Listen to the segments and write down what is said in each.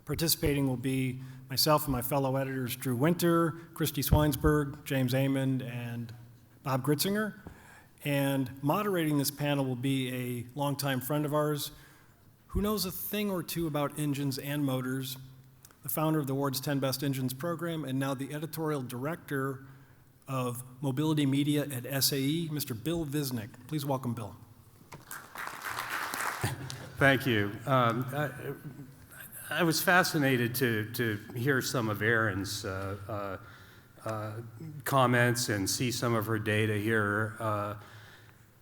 Participating will be myself and my fellow editors, Drew Winter, Christy Swinesberg, James Amond, and Bob Gritzinger. And moderating this panel will be a longtime friend of ours who knows a thing or two about engines and motors, the founder of the Ward's 10 Best Engines program, and now the editorial director of mobility media at SAE, Mr. Bill Visnick. Please welcome Bill. Thank you. I was fascinated to hear some of Erin's comments and see some of her data here,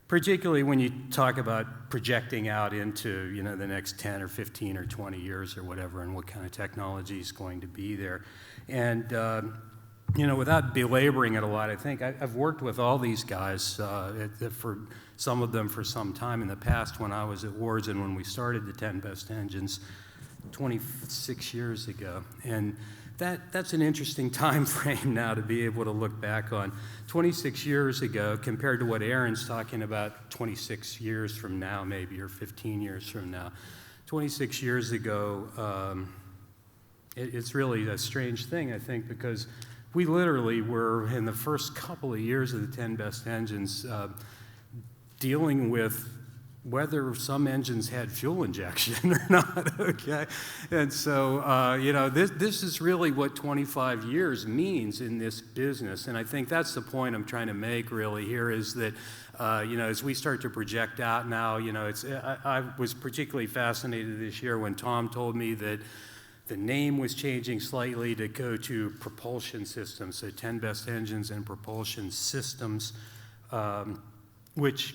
particularly when you talk about projecting out into the next 10 or 15 or 20 years or whatever, and what kind of technology is going to be there. And without belaboring it a lot, I think I've worked with all these guys, for some of them for some time in the past when I was at Wards and when we started the 10 Best Engines 26 years ago. And that's an interesting time frame now to be able to look back on. 26 years ago compared to what Erin's talking about 26 years from now maybe, or 15 years from now. 26 years ago, it's really a strange thing, I think, because we literally were, in the first couple of years of the 10 Best Engines, dealing with whether some engines had fuel injection or not, okay? And so, this is really what 25 years means in this business. And I think that's the point I'm trying to make really here is that, as we start to project out now, I was particularly fascinated this year when Tom told me that the name was changing slightly to go to Propulsion Systems, so 10 Best Engines and Propulsion Systems, which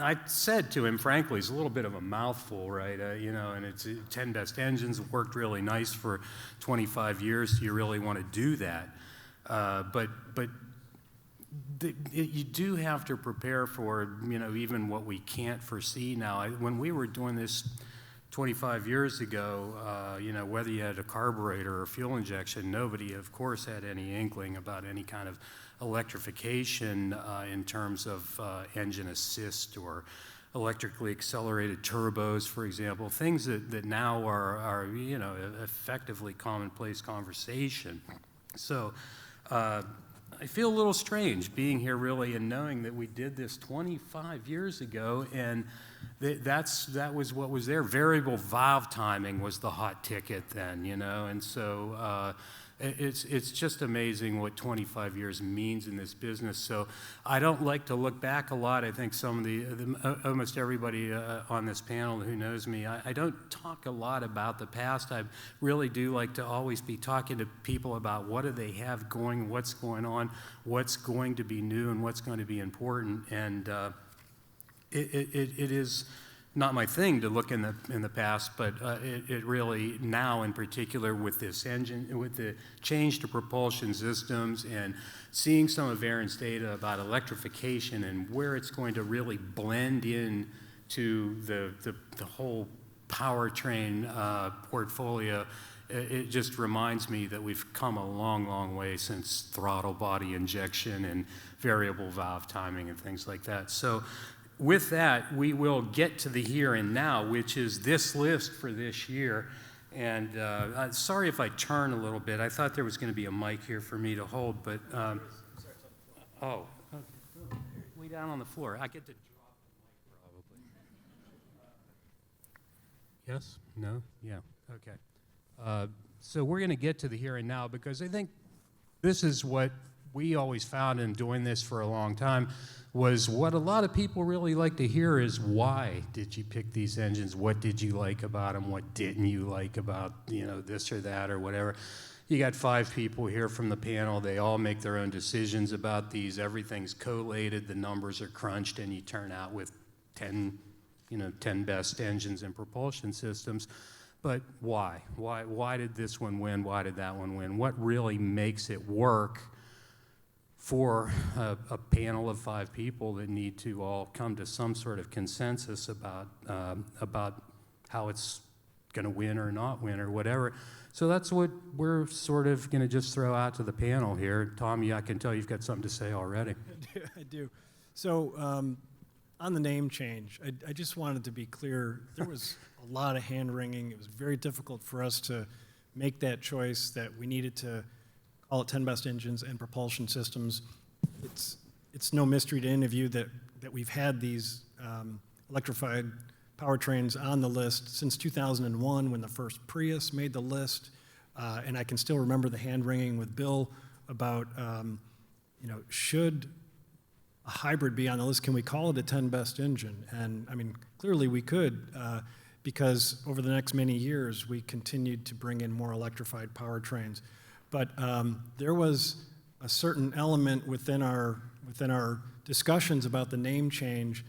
I said to him, frankly, is a little bit of a mouthful, right? And it's 10 Best Engines, worked really nice for 25 years. Do you really want to do that? But you do have to prepare for, even what we can't foresee now. When we were doing this 25 years ago, whether you had a carburetor or fuel injection, nobody, of course, had any inkling about any kind of electrification in terms of engine assist or electrically accelerated turbos, for example, things that now are effectively commonplace conversation. So I feel a little strange being here really and knowing that we did this 25 years ago, and that was what was there. Variable valve timing was the hot ticket then, and so it's just amazing what 25 years means in this business. So I don't like to look back a lot. I think some of almost everybody on this panel who knows me, I don't talk a lot about the past. I really do like to always be talking to people about what do they have going, what's going on, what's going to be new, and what's going to be important. And it is not my thing to look in the past, but it really now in particular with this engine, with the change to propulsion systems and seeing some of Erin's data about electrification and where it's going to really blend in to the whole powertrain portfolio, it just reminds me that we've come a long, long way since throttle body injection and variable valve timing and things like that. So with that, we will get to the here and now, which is this list for this year. And sorry if I turn a little bit. I thought there was going to be a mic here for me to hold, but okay. Way down on the floor. I get to drop the mic probably. Yes? No? Yeah. Okay. So we're going to get to the here and now because I think this is what we always found in doing this for a long time was what a lot of people really like to hear is why did you pick these engines? What did you like about them? What didn't you like about, this or that or whatever? You got 5 people here from the panel. They all make their own decisions about these. Everything's collated. The numbers are crunched, and you turn out with 10 best engines and propulsion systems. But why? Why did this one win? Why did that one win? What really makes it work for a panel of 5 people that need to all come to some sort of consensus about how it's going to win or not win or whatever. So that's what we're sort of going to just throw out to the panel here. Tommy, I can tell you've got something to say already. I do. So On the name change, I just wanted to be clear, there was a lot of hand-wringing. It was very difficult for us to make that choice that we needed to call it 10 Best Engines and Propulsion Systems. It's no mystery to any of you that we've had these electrified powertrains on the list since 2001 when the first Prius made the list. And I can still remember the hand-wringing with Bill about, should a hybrid be on the list? Can we call it a 10 best engine? And I mean, clearly we could, because over the next many years, we continued to bring in more electrified powertrains. But there was a certain element within our discussions about the name change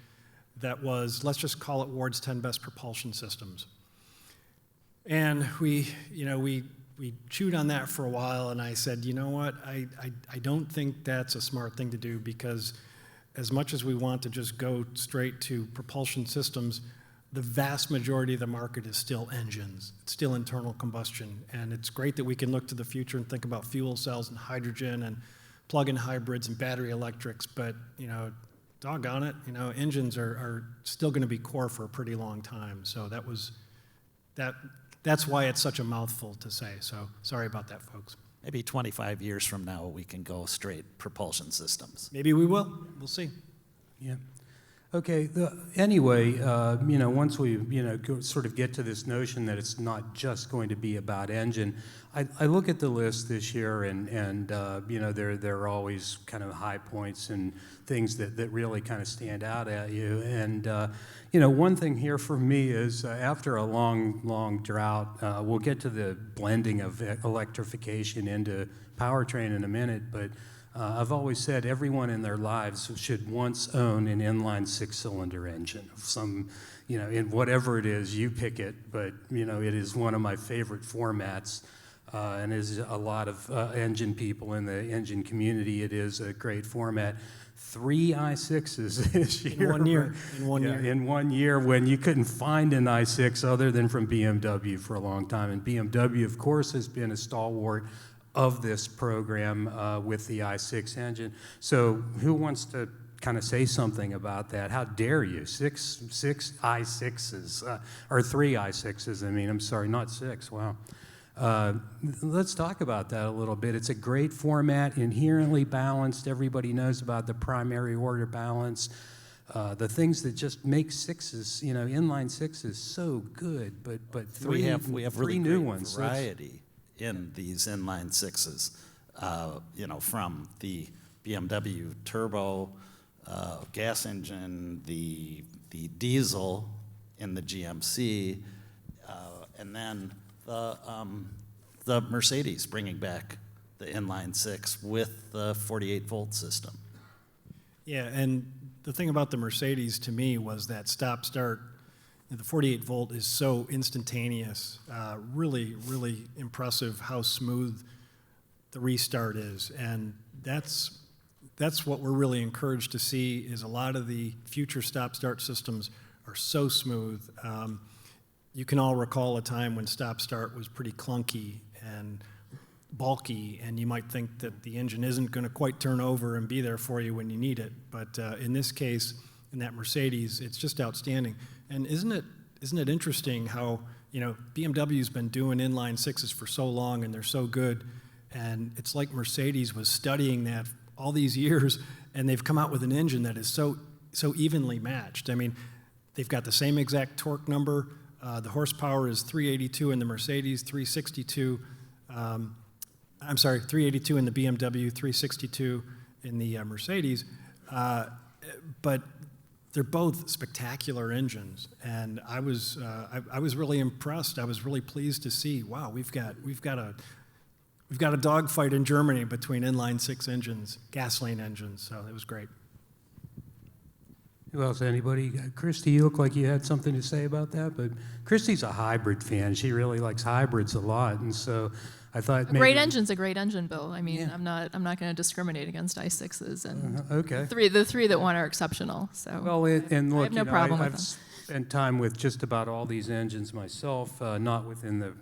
that was, let's just call it Ward's 10 Best Propulsion Systems. And we chewed on that for a while, and I said, you know what, I don't think that's a smart thing to do, because as much as we want to just go straight to propulsion systems, the vast majority of the market is still engines. It's still internal combustion. And it's great that we can look to the future and think about fuel cells and hydrogen and plug-in hybrids and battery electrics, but, doggone it, engines are still going to be core for a pretty long time. So that's why it's such a mouthful to say. So sorry about that, folks. Maybe 25 years from now, we can go straight propulsion systems. Maybe we will. We'll see. Yeah. Okay. Anyway, once we, sort of get to this notion that it's not just going to be about engine, I look at the list this year, and there are always kind of high points and things that really kind of stand out at you. And one thing here for me is after a long drought, we'll get to the blending of electrification into powertrain in a minute, but I've always said everyone in their lives should once own an inline six-cylinder engine of some, in whatever it is, you pick it, but, it is one of my favorite formats, and as a lot of engine people in the engine community, it is a great format. 3 i6s this year. In 1 year. In 1 year, when you couldn't find an i6 other than from BMW for a long time. And BMW, of course, has been a stalwart of this program with the i6 engine. So who wants to kind of say something about that? How dare you? Six i6s, or 3 i6s, I'm sorry, not 6, wow. Let's talk about that a little bit. It's a great format, inherently balanced. Everybody knows about the primary order balance. The things that just make sixes, inline sixes, so good, but we have three really new great ones. variety in these inline sixes, from the BMW turbo gas engine, the diesel in the GMC, and then the Mercedes bringing back the inline six with the 48-volt system. Yeah, and the thing about the Mercedes to me was that stop-start. The 48 volt is so instantaneous, really, really impressive how smooth the restart is. And that's what we're really encouraged to see, is a lot of the future stop-start systems are so smooth. You can all recall a time when stop-start was pretty clunky and bulky, and you might think that the engine isn't going to quite turn over and be there for you when you need it. But in this case, in that Mercedes, it's just outstanding. And isn't it interesting how, BMW's been doing inline sixes for so long, and they're so good, and it's like Mercedes was studying that all these years, and they've come out with an engine that is so evenly matched. They've got the same exact torque number. The horsepower is 382 in the Mercedes, 362. 382 in the BMW, 362 in the Mercedes. But they're both spectacular engines, and I was really impressed. I was really pleased to see, wow, we've got a dogfight in Germany between inline six engines, gasoline engines. So it was great. Who else? Anybody? Christy, you look like you had something to say about that, but Christy's a hybrid fan. She really likes hybrids a lot, and so I thought maybe... Great engine's a great engine, Bill. Yeah. I'm not going to discriminate against i6s, and okay. the three that won are exceptional. So Well, and look, I have no problem with I've them. spent time with just about all these engines myself, not within the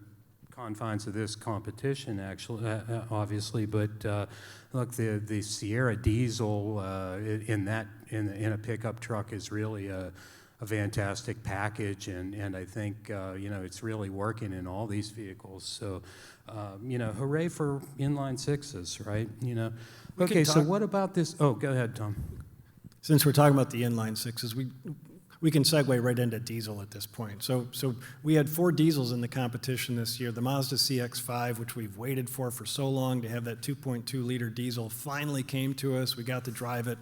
confines of this competition, actually, obviously, but look, the Sierra diesel in in a pickup truck is really a fantastic package, and I think it's really working in all these vehicles. So, hooray for inline sixes, right? Okay, so what about this? Oh, go ahead, Tom. Since we're talking about the inline sixes, we can segue right into diesel at this point. So we had 4 diesels in the competition this year. The Mazda CX-5, which we've waited for so long to have that 2.2-liter diesel, finally came to us. We got to drive it.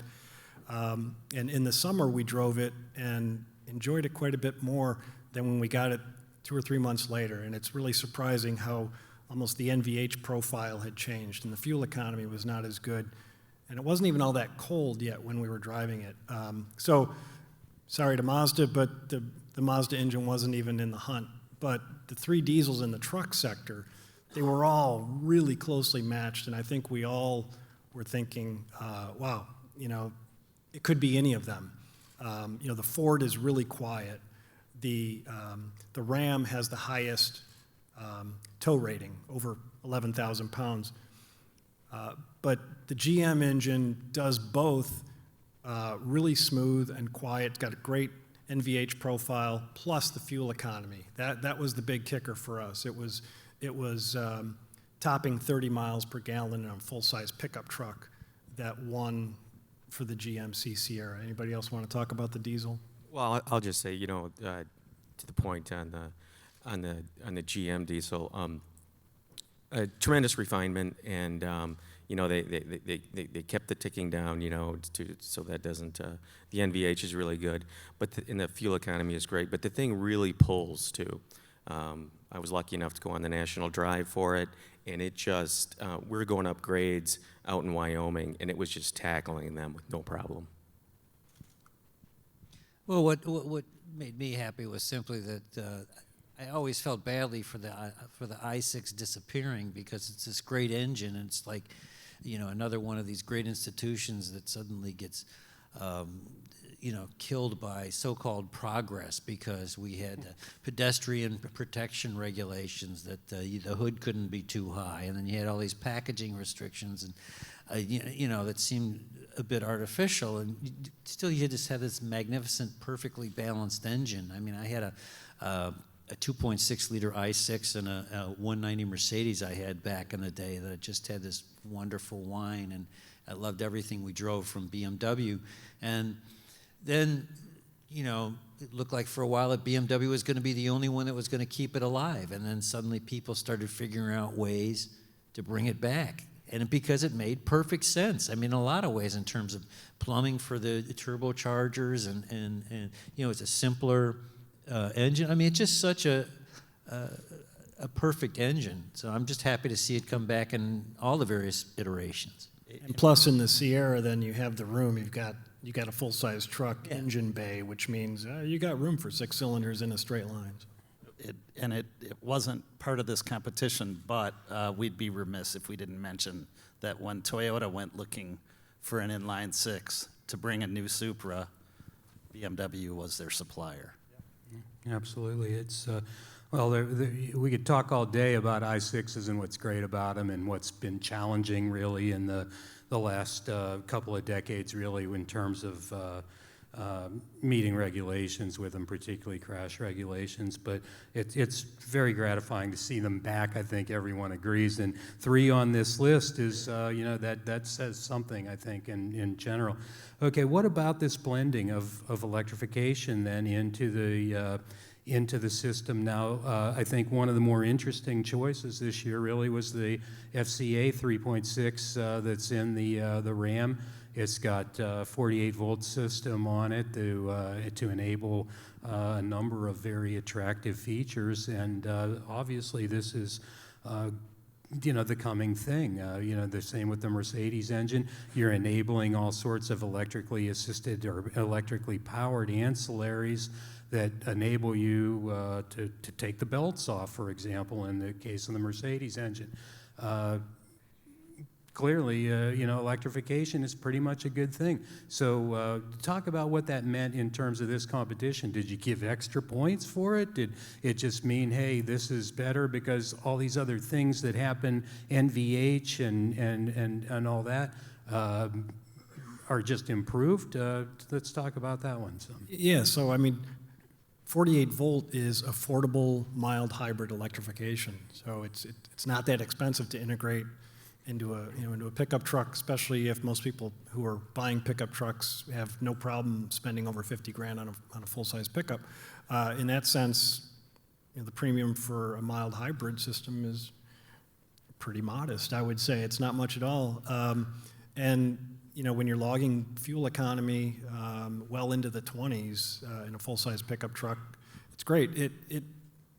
And in the summer, we drove it and enjoyed it quite a bit more than when we got it 2 or 3 months later. And it's really surprising how almost the NVH profile had changed, and the fuel economy was not as good. And it wasn't even all that cold yet when we were driving it. So sorry to Mazda, but the Mazda engine wasn't even in the hunt. But the 3 diesels in the truck sector, they were all really closely matched, and I think we all were thinking, wow, it could be any of them. The Ford is really quiet. The Ram has the highest tow rating, over 11,000 pounds. But the GM engine does both really smooth and quiet. It's got a great NVH profile, plus the fuel economy. That was the big kicker for us. It was topping 30 miles per gallon in a full-size pickup truck that won for the GMC Sierra. Anybody else want to talk about the diesel? Well, I'll just say, to the point on the GM diesel, a tremendous refinement, and they kept the ticking down, so that doesn't. The NVH is really good, and the fuel economy is great. But the thing really pulls too. I was lucky enough to go on the national drive for it, and it just we're going up grades out in Wyoming, and it was just tackling them with no problem. Well, what made me happy was simply that I always felt badly for the i6 disappearing, because it's this great engine, and it's like, another one of these great institutions that suddenly gets, killed by so-called progress, because we had pedestrian protection regulations that the hood couldn't be too high, and then you had all these packaging restrictions, and that seemed a bit artificial, and still you just had this magnificent, perfectly balanced engine. I mean, I had a 2.6-liter i6 and a 190 Mercedes I had back in the day that just had this wonderful whine, and I loved everything we drove from BMW. And then, it looked like for a while that BMW was going to be the only one that was going to keep it alive, and then suddenly people started figuring out ways to bring it back. And because it made perfect sense. I mean, in a lot of ways, in terms of plumbing for the turbochargers, and it's a simpler engine. I mean, it's just such a perfect engine. So I'm just happy to see it come back in all the various iterations. And plus, in the Sierra, then you have the room. You got a full-size truck engine bay, which means you got room for 6 cylinders in a straight line. It wasn't part of this competition, but we'd be remiss if we didn't mention that when Toyota went looking for an inline 6 to bring a new Supra, BMW was their supplier. Absolutely. It's we could talk all day about i6s and what's great about them and what's been challenging really in the last couple of decades, really, in terms of meeting regulations with them, particularly crash regulations. But it's very gratifying to see them back. I think everyone agrees. And 3 on this list is, that says something, I think, in general. Okay, what about this blending of electrification then into the system now? I think one of the more interesting choices this year really was the FCA 3.6 that's in the Ram. It's got a 48-volt system on it to enable a number of very attractive features, and obviously this is the coming thing. The same with the Mercedes engine. You're enabling all sorts of electrically assisted or electrically powered ancillaries that enable you to take the belts off, for example, in the case of the Mercedes engine. Clearly, electrification is pretty much a good thing. So talk about what that meant in terms of this competition. Did you give extra points for it? Did it just mean, hey, this is better because all these other things that happen, NVH and all that, are just improved? Let's talk about that one some. Yeah, so I mean, 48 volt is affordable mild hybrid electrification. So it's not that expensive to integrate into a pickup truck, especially if most people who are buying pickup trucks have no problem spending over 50 grand on a full-size pickup. In that sense, the premium for a mild hybrid system is pretty modest, I would say. It's not much at all. And when you're logging fuel economy well into the 20s in a full-size pickup truck, it's great.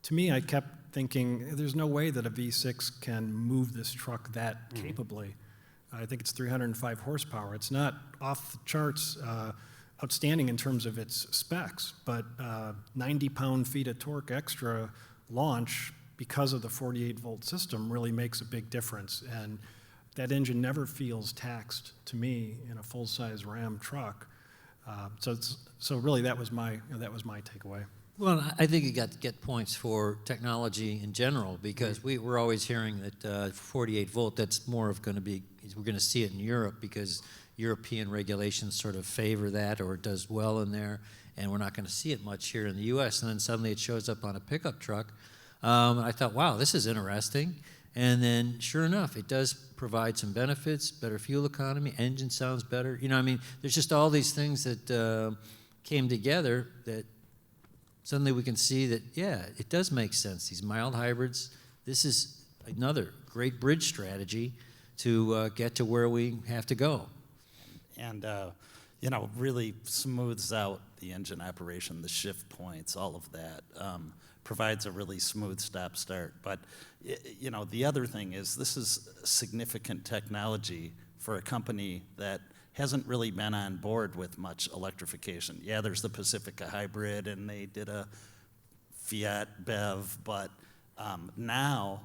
To me, I kept thinking there's no way that a V6 can move this truck that capably. I think it's 305 horsepower. It's not off the charts outstanding in terms of its specs, but 90 pound-feet of torque extra launch because of the 48 volt system really makes a big difference. And that engine never feels taxed to me in a full-size Ram truck. So really that was my takeaway. Well, I think you got to get points for technology in general, because we're always hearing that 48 volt, that's more of going to be, we're going to see it in Europe because European regulations sort of favor that, or it does well in there, and we're not going to see it much here in the U.S. And then suddenly it shows up on a pickup truck. I thought, wow, this is interesting. And then sure enough, it does provide some benefits, better fuel economy, engine sounds better. There's just all these things that came together that suddenly we can see that, yeah, it does make sense. These mild hybrids, this is another great bridge strategy to get to where we have to go. And, really smooths out the engine operation, the shift points, all of that. Provides a really smooth stop-start. But, the other thing is this is significant technology for a company that hasn't really been on board with much electrification. Yeah, there's the Pacifica hybrid, and they did a Fiat BEV, but now,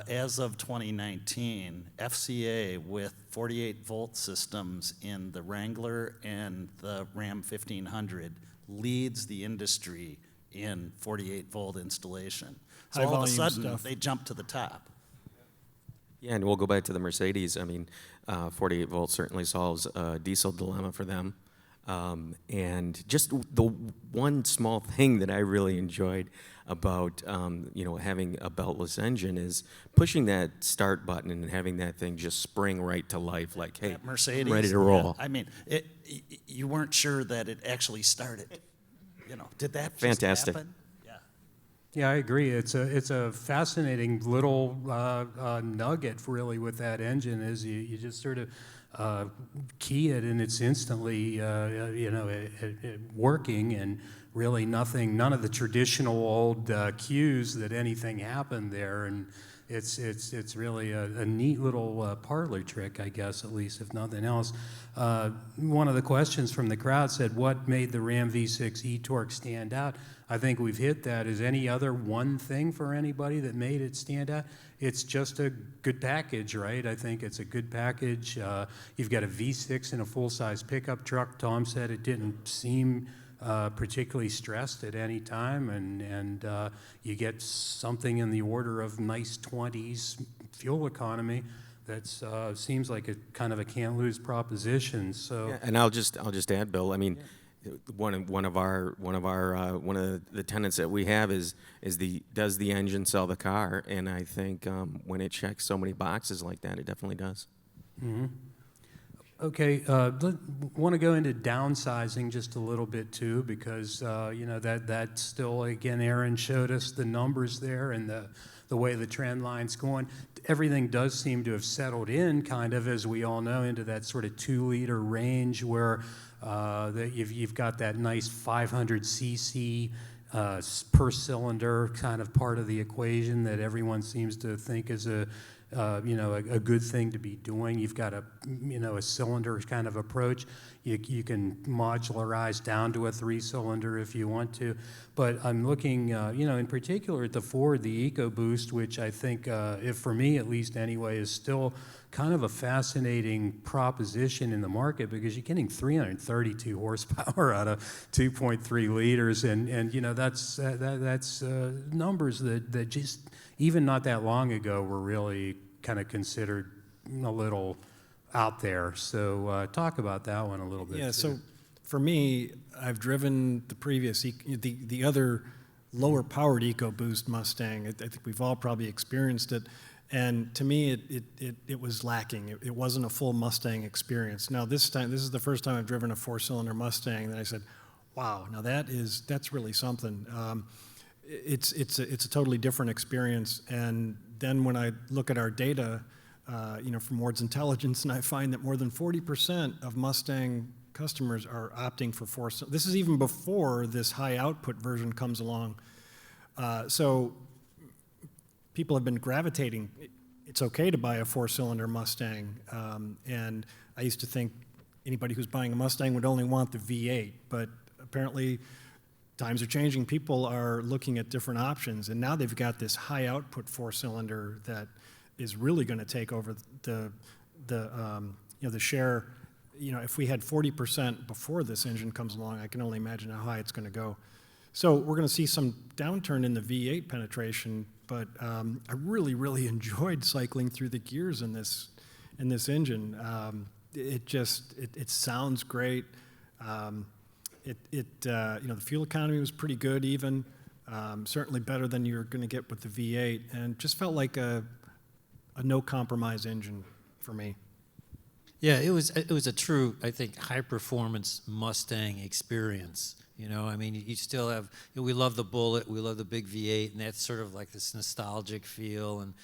as of 2019, FCA with 48-volt systems in the Wrangler and the Ram 1500 leads the industry in 48-volt installation. So all of a sudden, they jump to the top. Yeah, and we'll go back to the Mercedes. 48 volt certainly solves a diesel dilemma for them. And just the one small thing that I really enjoyed about having a beltless engine is pushing that start button and having that thing just spring right to life, like, hey, Mercedes, ready to roll. Yeah. You weren't sure that it actually started. Did that just Fantastic. happen? Yeah, I agree. It's a fascinating little nugget, really, with that engine. Is you just sort of key it, and it's instantly working, and really none of the traditional old cues that anything happened there. And it's really a neat little parlor trick, I guess, at least, if nothing else. One of the questions from the crowd said, what made the Ram V6 e-Torque stand out? I think we've hit that. Is any other one thing for anybody that made it stand out? It's just a good package, right? I think it's a good package. You've got a V6 in a full-size pickup truck. Tom said it didn't seem particularly stressed at any time, and you get something in the order of nice 20s fuel economy. That seems like a kind of a can't-lose proposition. So, yeah, and I'll just add, Bill. One of the tenets that we have is does the engine sell the car? And I think when it checks so many boxes like that, it definitely does. Mm-hmm. Okay, want to go into downsizing just a little bit too, because that still, again, Aaron showed us the numbers there and the way the trend line's going. Everything does seem to have settled in, kind of, as we all know, into that sort of 2-liter range where you've got that nice 500 cc per cylinder kind of part of the equation that everyone seems to think is a good thing to be doing. You've got a cylinder kind of approach. You can modularize down to a 3-cylinder if you want to. But I'm looking, in particular at the Ford, the EcoBoost, which I think, if for me at least anyway, is still kind of a fascinating proposition in the market, because you're getting 332 horsepower out of 2.3 liters, and that's numbers that just even not that long ago were really kind of considered a little out there. So talk about that one a little bit. Yeah, too. so for me, I've driven the previous, the other lower powered EcoBoost Mustang. I think we've all probably experienced it. And to me, it was lacking. It wasn't a full Mustang experience. Now this is the first time I've driven a 4-cylinder Mustang that I said, wow, now that's really something. It's a totally different experience. And then when I look at our data, from Wards Intelligence, and I find that more than 40% of Mustang customers are opting for 4. This is even before this high output version comes along. So people have been gravitating. It's okay to buy a 4-cylinder Mustang. And I used to think anybody who's buying a Mustang would only want the V8, but apparently times are changing. People are looking at different options, and now they've got this high output 4-cylinder that is really going to take over the share. If we had 40% before this engine comes along, I can only imagine how high it's going to go. So we're going to see some downturn in the V8 penetration, but I really, really enjoyed cycling through the gears in this engine. It sounds great. The fuel economy was pretty good, even certainly better than you're going to get with the V8, and just felt like a no compromise engine for me. Yeah, it was a true, I think, high performance Mustang experience. You still have, we love the Bullet, we love the big V8, and that's sort of like this nostalgic feel, and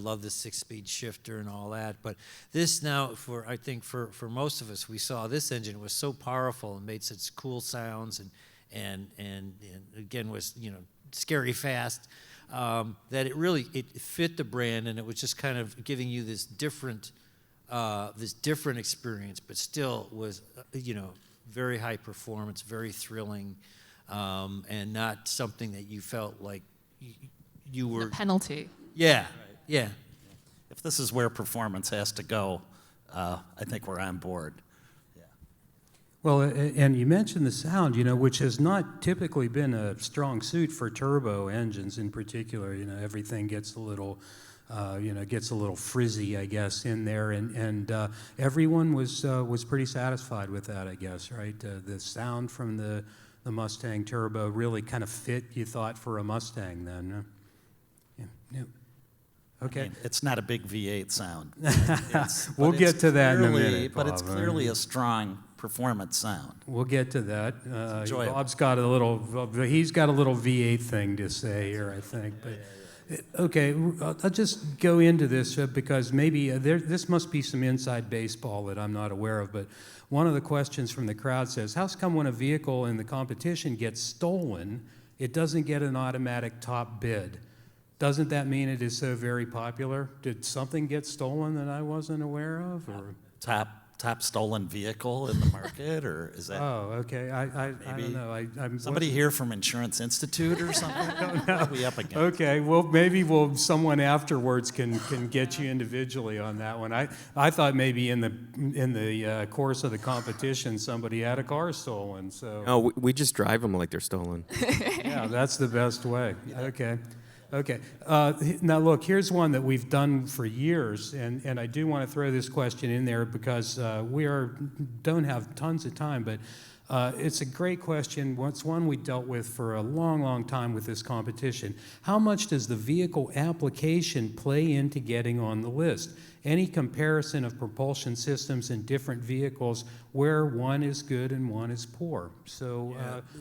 love the 6-speed shifter and all that. But this now, I think for most of us, we saw this engine was so powerful and made such cool sounds, and again was scary fast, that it fit the brand, and it was just kind of giving you this different experience, but still was very high performance, very thrilling, and not something that you felt like you were... The penalty. Yeah, right. Yeah. If this is where performance has to go, I think we're on board. Yeah. Well, and you mentioned the sound, which has not typically been a strong suit for turbo engines in particular. Everything gets a little... gets a little frizzy, I guess, in there, and everyone was pretty satisfied with that, I guess, right? The sound from the Mustang Turbo really kind of fit, you thought, for a Mustang then. Yeah. Okay. I mean, it's not a big V8 sound. We'll get to that in a minute, But it's Bob. clearly a strong performance sound. We'll get to that. enjoyable. Bob's got a little V8 thing to say here, I think. But. Okay, I'll just go into this because maybe this must be some inside baseball that I'm not aware of, but one of the questions from the crowd says, how come when a vehicle in the competition gets stolen, it doesn't get an automatic top bid? Doesn't that mean it is so very popular? Did something get stolen that I wasn't aware of? Or? Top stolen vehicle in the market, or is that? Oh, okay. I don't know. I'm Somebody here from Insurance Institute or something? I don't know. What are we up against? Okay, well, maybe someone afterwards can get you individually on that one. I thought maybe in the course of the competition somebody had a car stolen. So No, we just drive them like they're stolen. yeah, that's the best way. Okay. Okay. Now, look, here's one that we've done for years, and I do want to throw this question in there because we don't have tons of time, but it's a great question. It's one we dealt with for a long, long time with this competition. How much does the vehicle application play into getting on the list? Any comparison of propulsion systems in different vehicles where one is good and one is poor? So,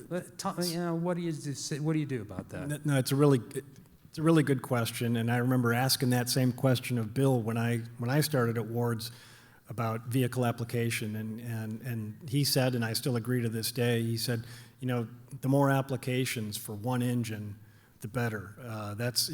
what do you do about that? No, it's a really good question, and I remember asking that same question of Bill when I started at Wards about vehicle application, and he said, and I still agree to this day, he said, the more applications for one engine, the better. That's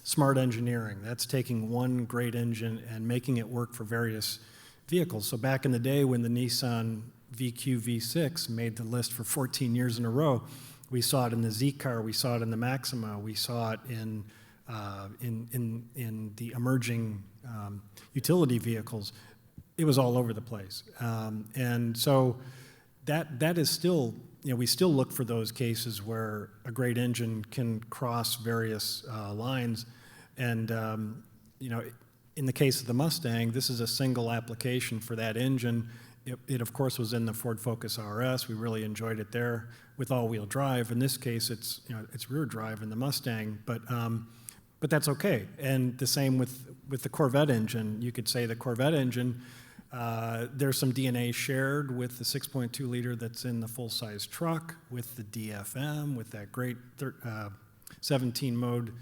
smart engineering. That's taking one great engine and making it work for various vehicles. So back in the day when the Nissan VQ V6 made the list for 14 years in a row, we saw it in the Z car, we saw it in the Maxima, we saw it in the emerging utility vehicles. It was all over the place, and so that is still, we still look for those cases where a great engine can cross various lines, and in the case of the Mustang, this is a single application for that engine. It of course was in the Ford Focus RS. We really enjoyed it there with all-wheel drive. In this case, it's it's rear drive in the Mustang, but that's okay. And the same with the Corvette engine. You could say the Corvette engine, there's some DNA shared with the 6.2 liter that's in the full-size truck, with the DFM, with that great 17-mode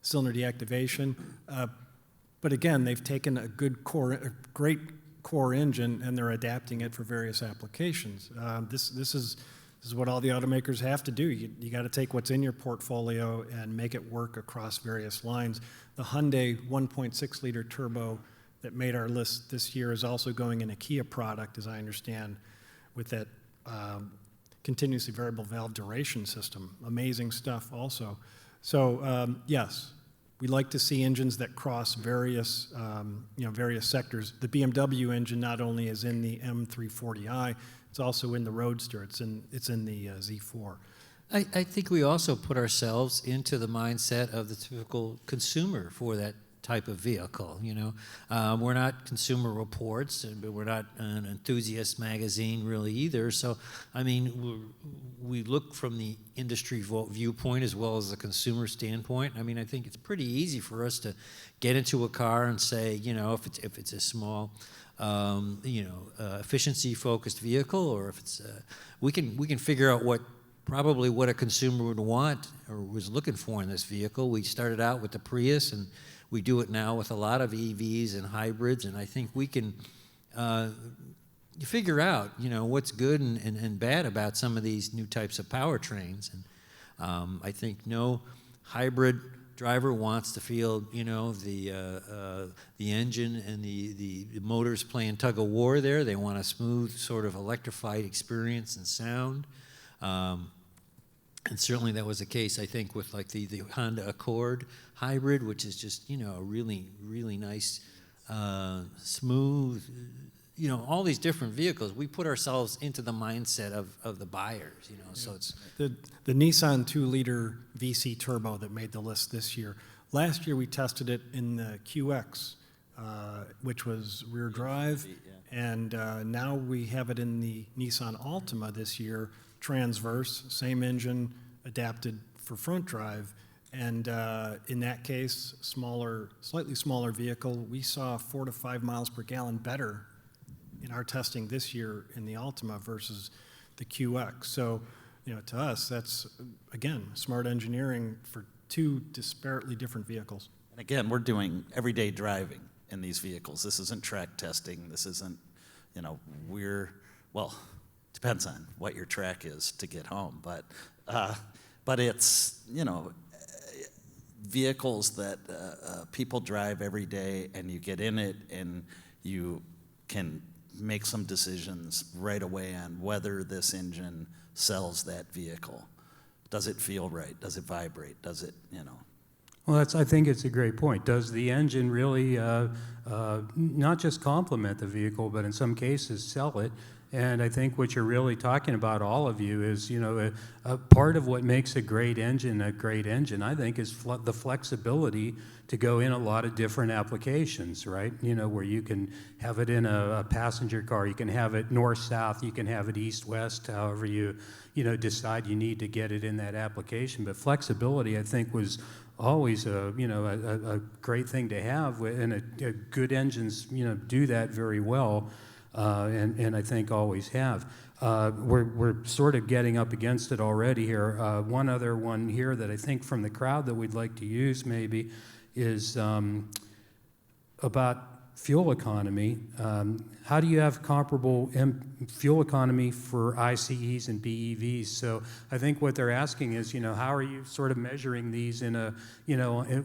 cylinder deactivation. But again, they've taken a great core engine, and they're adapting it for various applications. This is what all the automakers have to do. You got to take what's in your portfolio and make it work across various lines. The Hyundai 1.6 liter turbo that made our list this year is also going in a Kia product, as I understand, with that continuously variable valve duration system. Amazing stuff also. So yes, we like to see engines that cross various sectors. The BMW engine not only is in the M340i, it's also in the Roadster. It's in the Z4. I think we also put ourselves into the mindset of the typical consumer for that type of vehicle. We're not Consumer Reports, but we're not an enthusiast magazine really either. So, I mean, we look from the industry viewpoint as well as the consumer standpoint. I mean, I think it's pretty easy for us to get into a car and say, if it's a small, efficiency-focused vehicle, or if it's, we can figure out what a consumer would want or was looking for in this vehicle. We started out with the Prius, and we do it now with a lot of EVs and hybrids, and I think we can figure out, what's good and bad about some of these new types of powertrains. And I think no hybrid driver wants to feel, the engine and the motors playing tug of war there. They want a smooth sort of electrified experience and sound. And certainly that was the case, I think, with like the Honda Accord hybrid, which is just, a really, really nice, smooth, all these different vehicles. We put ourselves into the mindset of the buyers, so it's... The Nissan 2-liter VC turbo that made the list this year. Last year we tested it in the QX, which was rear drive, and now we have it in the Nissan Altima this year, transverse, same engine, adapted for front drive. And in that case, slightly smaller vehicle, we saw 4 to 5 miles per gallon better in our testing this year in the Altima versus the QX. So, to us, that's, again, smart engineering for two disparately different vehicles. And again, we're doing everyday driving in these vehicles. This isn't track testing. This isn't, depends on what your track is to get home. But it's, vehicles that people drive every day, and you get in it and you can make some decisions right away on whether this engine sells that vehicle. Does it feel right? Does it vibrate? Does it, Well, I think it's a great point. Does the engine really not just complement the vehicle, but in some cases sell it? And I think what you're really talking about, all of you, is, a part of what makes a great engine, I think, is the flexibility to go in a lot of different applications, right? Where you can have it in a passenger car, you can have it north-south, you can have it east-west, however you decide you need to get it in that application. But flexibility, I think, was always a great thing to have, and a good engines, do that very well. And I think always have. We're sort of getting up against it already here. One other one here that I think from the crowd that we'd like to use maybe is about fuel economy. How do you have comparable fuel economy for ICEs and BEVs? So I think what they're asking is, how are you sort of measuring these in a,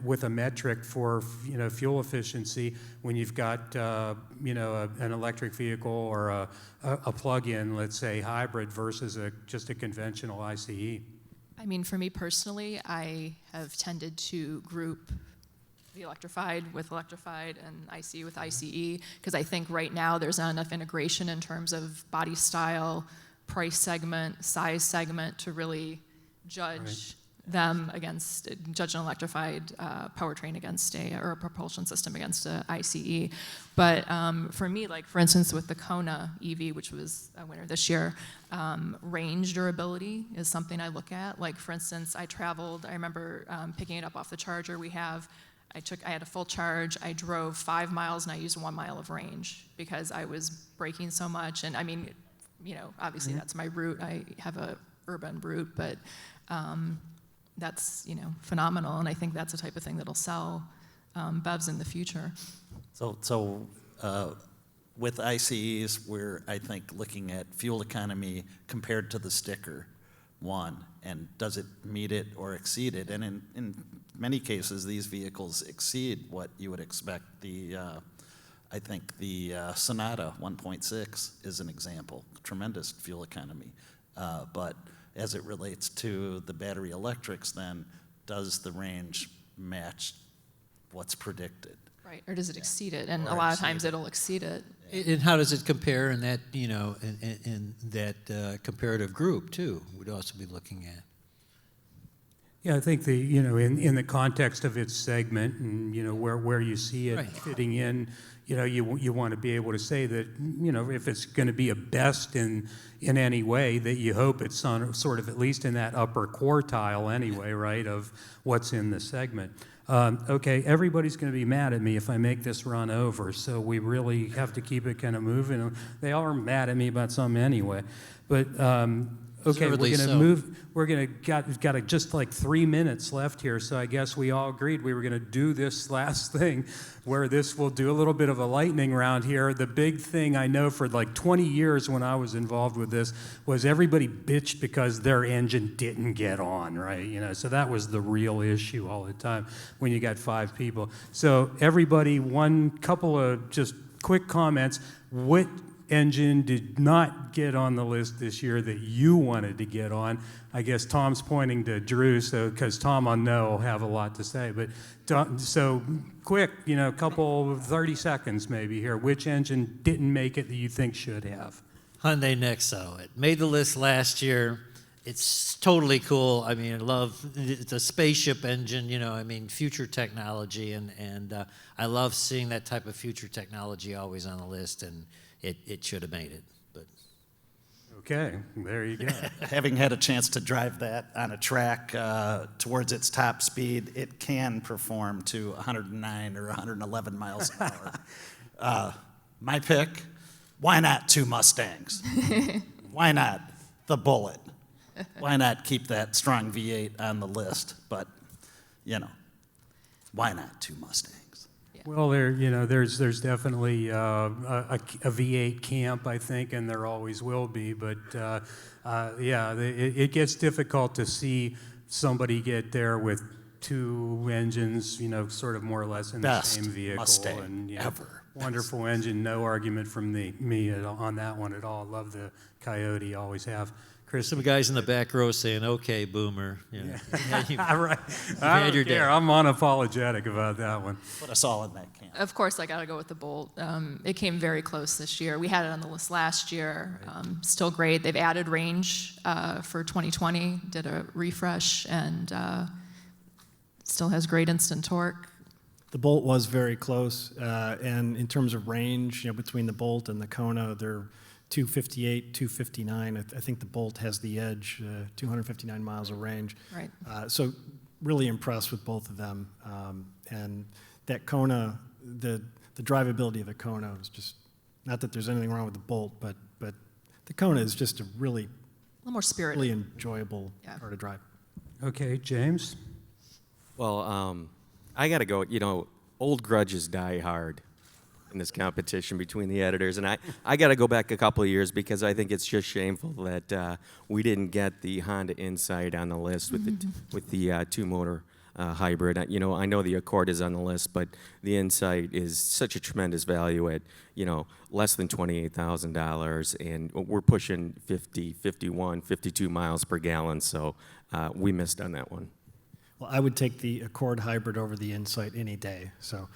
with a metric for, fuel efficiency when you've got, an electric vehicle or a plug-in, let's say, hybrid versus just a conventional ICE? I mean, for me personally, I have tended to group the electrified with electrified and ICE with ICE, because I think right now there's not enough integration in terms of body style, price segment, size segment to really judge them against, judge an electrified powertrain against or a propulsion system against a ICE. But for me, like for instance with the Kona EV, which was a winner this year, range durability is something I look at. Like for instance, I remember picking it up off the charger we have. I had a full charge, I drove 5 miles and I used 1 mile of range because I was braking so much. And I mean, you know, obviously that's my route. I have a urban route, but that's, you know, phenomenal. And I think that's the type of thing that'll sell BEVs in the future. So with ICEs, we're, I think, looking at fuel economy compared to the sticker, one, and does it meet it or exceed it? And in many cases, these vehicles exceed what you would expect. I think the Sonata 1.6 is an example, tremendous fuel economy. But as it relates to the battery electrics, then does the range match what's predicted? Right, or does it exceed it? And a lot of times it'll exceed it. And how does it compare in that, you know, in that comparative group too? We'd also be looking at. Yeah, I think you know, in the context of its segment and, you know, where you see it fitting in, you know, you want to be able to say that, you know, if it's going to be a best in any way, that you hope it's sort of at least in that upper quartile anyway, right, of what's in the segment. Okay, everybody's going to be mad at me if I make this run over, so we really have to keep it kind of moving. They all are mad at me about something anyway, but okay, we're going to move. We're going to got just like 3 minutes left here, so I guess we all agreed we were going to do this last thing, where this will do a little bit of a lightning round here. The big thing I know for like 20 years when I was involved with this was everybody bitched because their engine didn't get on, right? You know, so that was the real issue all the time when you got 5 people. So everybody, one couple of just quick comments. What engine did not get on the list this year that you wanted to get on? I guess Tom's pointing to Drew, so because Tom I know will have a lot to say. But so quick, you know, couple 30 seconds maybe here. Which engine didn't make it that you think should have? Hyundai Nexo. It made the list last year. It's totally cool. I mean, I love it's a spaceship engine. You know, I mean, future technology, and I love seeing that type of future technology always on the list. And it should have made it, but. Okay, there you go. Having had a chance to drive that on a track towards its top speed, it can perform to 109 or 111 miles an hour. My pick, why not 2 Mustangs? Why not the Bullet? Why not keep that strong V8 on the list? But, you know, why not 2 Mustangs? Well, you know, there's definitely a V8 camp, I think, and there always will be. But yeah, it gets difficult to see somebody get there with 2 engines, you know, sort of more or less in the same vehicle. Mustang and, you know, ever. Wonderful engine, no argument from me on that one at all. Love the Coyote, always have. Chris, Some guys in the back row saying, "Okay, boomer." You know, right. I don't care. I'm unapologetic about that one. Put us all in that camp. Of course, I got to go with the Bolt. It came very close this year. We had it on the list last year. Still great. They've added range for 2020, did a refresh, and still has great instant torque. The Bolt was very close, and in terms of range, you know, between the Bolt and the Kona, they're 258, 259. I think the Bolt has the edge, 259 miles of range. Right. So really impressed with both of them. And that Kona, the drivability of the Kona was just, not that there's anything wrong with the Bolt, but the Kona is just a really, A little more spirited. really enjoyable car to drive. Okay, James? Well, I got to go, you know, old grudges die hard in this competition between the editors. And I got to go back a couple of years because I think it's just shameful that we didn't get the Honda Insight on the list with the 2-motor hybrid. You know, I know the Accord is on the list, but the Insight is such a tremendous value at, you know, less than $28,000, and we're pushing 50, 51, 52 miles per gallon, so we missed on that one. Well, I would take the Accord hybrid over the Insight any day. So,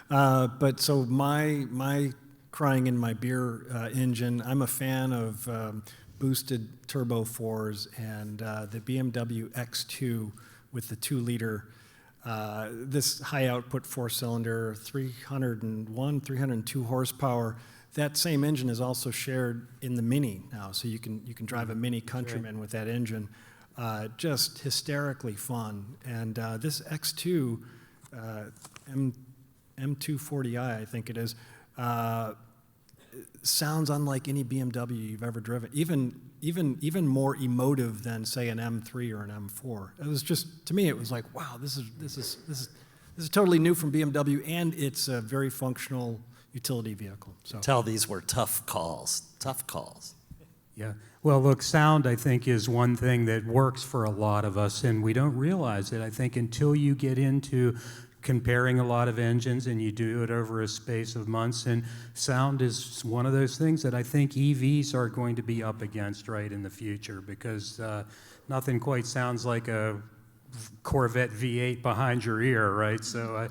but so my crying in my beer engine, I'm a fan of boosted turbo 4s, and the BMW X2 with the 2-liter. This high output 4-cylinder, 301, 302 horsepower. That same engine is also shared in the Mini now, so you can drive a Mini Countryman with that engine. Just hysterically fun. And this X2 M240i, I think it is, sounds unlike any BMW you've ever driven. Even more emotive than, say, an M3 or an M4. It was just, to me, it was like, wow, this is totally new from BMW, and it's a very functional utility vehicle. So Tell these were tough calls. Tough calls. Yeah. Well, look, sound, I think, is one thing that works for a lot of us, and we don't realize it. I think until you get into comparing a lot of engines and you do it over a space of months, and sound is one of those things that I think EVs are going to be up against right in the future, because nothing quite sounds like a Corvette V8 behind your ear, right? So